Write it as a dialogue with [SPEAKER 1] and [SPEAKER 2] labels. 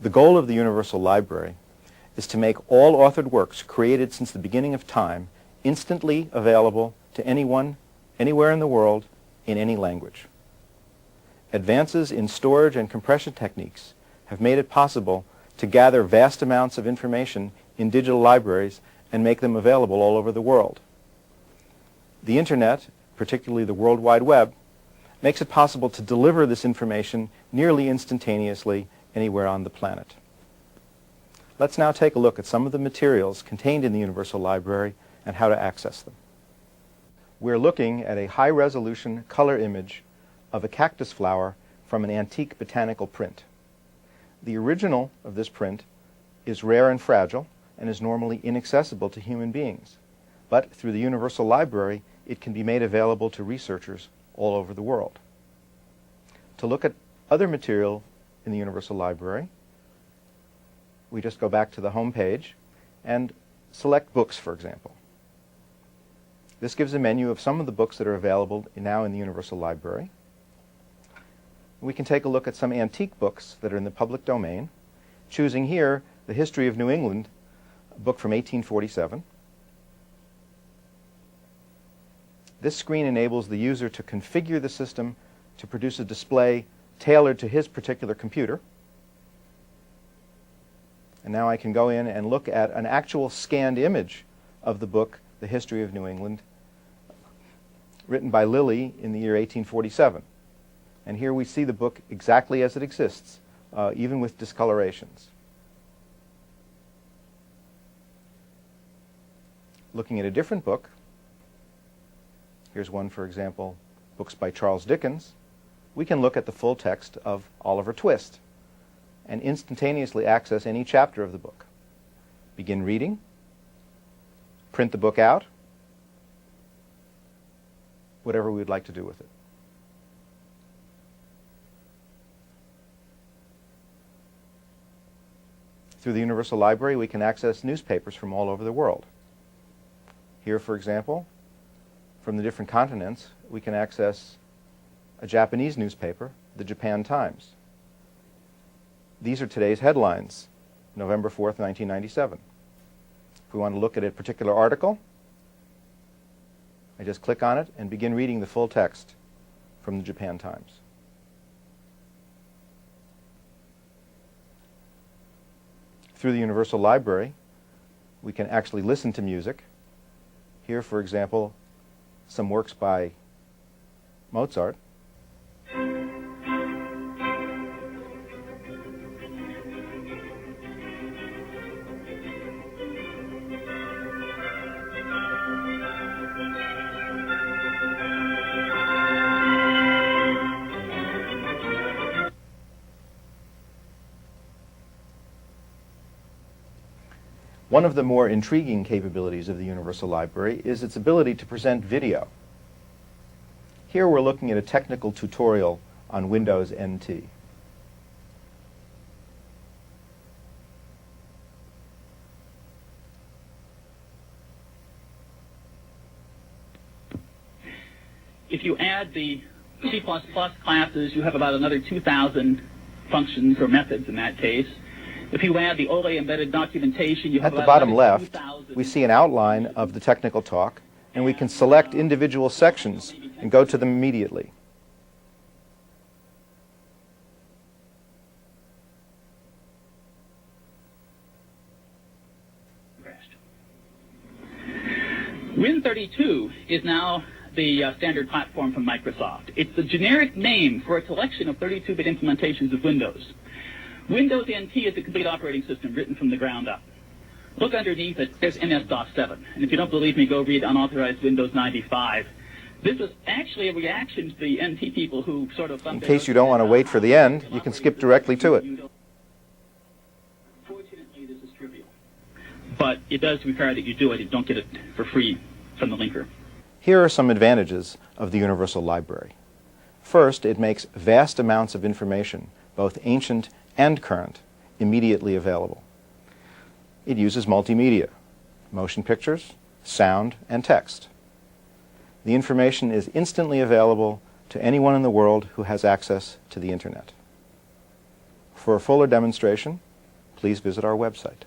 [SPEAKER 1] The goal of the Universal Library is to make all authored works created since the beginning of time instantly available to anyone, anywhere in the world, in any language. Advances in storage and compression techniques have made it possible to gather vast amounts of information in digital libraries and make them available all over the world. The Internet, particularly the World Wide Web, makes it possible to deliver this information nearly instantaneously anywhere on the planet. Let's now take a look at some of the materials contained in the Universal Library and how to access them. We're looking at a high-resolution color image of a cactus flower from an antique botanical print. The original of this print is rare and fragile and is normally inaccessible to human beings. But through the Universal Library, it can be made available to researchers all over the world. To look at other material in the Universal Library, we just go back to the home page and select books, for example. This gives a menu of some of the books that are available now in the Universal Library. We can take a look at some antique books that are in the public domain, choosing here The History of New England, a book from 1847. This screen enables the user to configure the system to produce a display tailored to his particular computer. And now I can go in and look at an actual scanned image of the book, The History of New England, written by Lilly in the year 1847. And here we see the book exactly as it exists, even with discolorations. Looking at a different book, here's one, for example, books by Charles Dickens, we can look at the full text of Oliver Twist and instantaneously access any chapter of the book. Begin reading, print the book out, whatever we would like to do with it. Through the Universal Library, we can access newspapers from all over the world. Here, for example, from the different continents, we can access a Japanese newspaper, the Japan Times. These are today's headlines, November 4th, 1997. If we want to look at a particular article, I just click on it and begin reading the full text from the Japan Times. Through the Universal Library, we can actually listen to music. Here, for example, some works by Mozart. One of the more intriguing capabilities of the Universal Library is its ability to present video. Here we're looking at a technical tutorial on Windows NT.
[SPEAKER 2] If you add the C++ classes, you have about another 2,000 functions or methods in that case. If you add the OLE embedded documentation, you have
[SPEAKER 1] at the bottom left, we see an outline of the technical talk, and we can select individual sections and go to them immediately.
[SPEAKER 2] Win32 is now the standard platform from Microsoft. It's the generic name for a collection of 32-bit implementations of Windows. Windows NT is a complete operating system written from the ground up. Look underneath it, there's MS-DOS7. And if you don't believe me, go read Unauthorized Windows 95. This was actually a reaction to the NT people who sort of...
[SPEAKER 1] In case you don't want to wait for the end, you can skip directly to it.
[SPEAKER 2] Fortunately, this is trivial. But it does require that you do it. You don't get it for free from the linker.
[SPEAKER 1] Here are some advantages of the Universal Library. First, it makes vast amounts of information, both ancient and current, immediately available. It uses multimedia, motion pictures, sound, and text. The information is instantly available to anyone in the world who has access to the Internet. For a fuller demonstration, please visit our website.